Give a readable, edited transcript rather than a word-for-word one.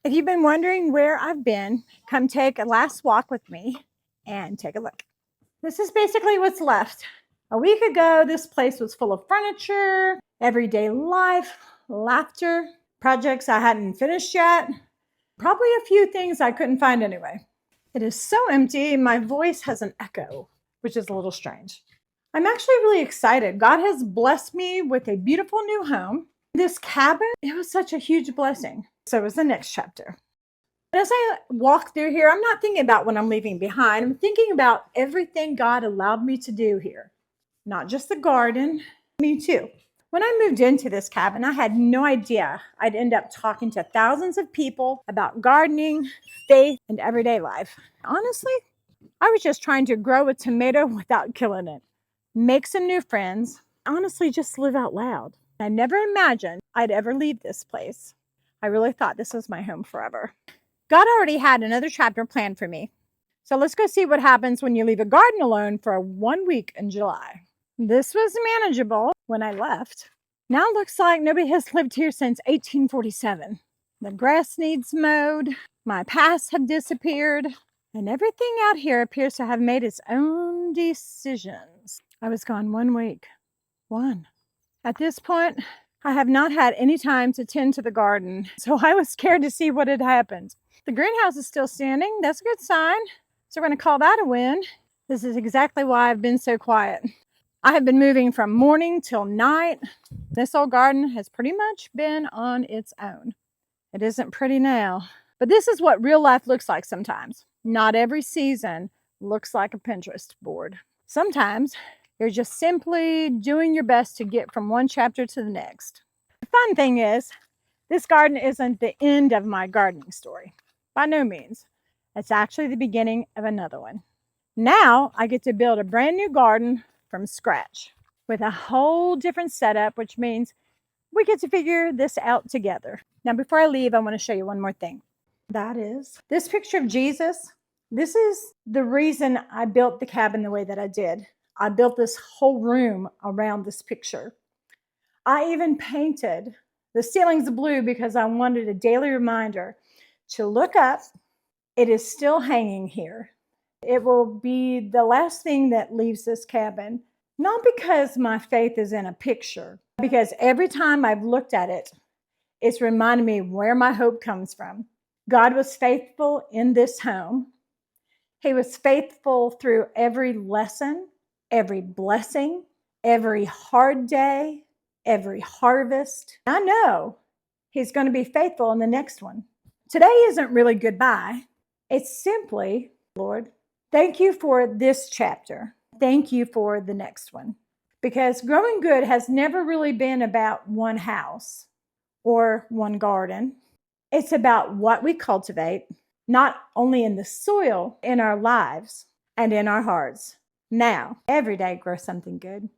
If you've been wondering where I've been, come take a last walk with me and take a look. This is basically what's left. A week ago, this place was full of furniture, everyday life, laughter, projects I hadn't finished yet, probably a few things I couldn't find anyway. It is so empty, my voice has an echo, which is a little strange. I'm actually really excited. God has blessed me with a beautiful new home. This cabin, it was such a huge blessing. So is the next chapter. As I walk through here, I'm not thinking about what I'm leaving behind. I'm thinking about everything God allowed me to do here. Not just the garden, me too. When I moved into this cabin, I had no idea I'd end up talking to thousands of people about gardening, faith, and everyday life. Honestly, I was just trying to grow a tomato without killing it, make some new friends, honestly, just live out loud. I never imagined I'd ever leave this place. I really thought this was my home forever. God already had another chapter planned for me. So let's go see what happens when you leave a garden alone for 1 week in July. This was manageable when I left. Now it looks like nobody has lived here since 1847. The grass needs mowed, my paths have disappeared, and everything out here appears to have made its own decisions. I was gone 1 week. One. At this point, I have not had any time to tend to the garden, so I was scared to see what had happened. The greenhouse is still standing. That's a good sign. So we're going to call that a win. This is exactly why I've been so quiet. I have been moving from morning till night. This old garden has pretty much been on its own. It isn't pretty now, but this is what real life looks like sometimes. Not every season looks like a Pinterest board. Sometimes you're just simply doing your best to get from one chapter to the next. The fun thing is, this garden isn't the end of my gardening story. By no means. It's actually the beginning of another one. Now I get to build a brand new garden from scratch with a whole different setup, which means we get to figure this out together. Now, before I leave, I want to show you one more thing. That is this picture of Jesus. This is the reason I built the cabin the way that I did. I built this whole room around this picture. I even painted the ceilings blue because I wanted a daily reminder to look up. It is still hanging here. It will be the last thing that leaves this cabin, not because my faith is in a picture, because every time I've looked at it, it's reminded me where my hope comes from. God was faithful in this home. He was faithful through every lesson, every blessing, every hard day, every harvest. I know He's going to be faithful in the next one. Today isn't really goodbye. It's simply, Lord, thank you for this chapter. Thank you for the next one. Because growing good has never really been about one house or one garden. It's about what we cultivate, not only in the soil, in our lives and in our hearts. Now, every day grow something good.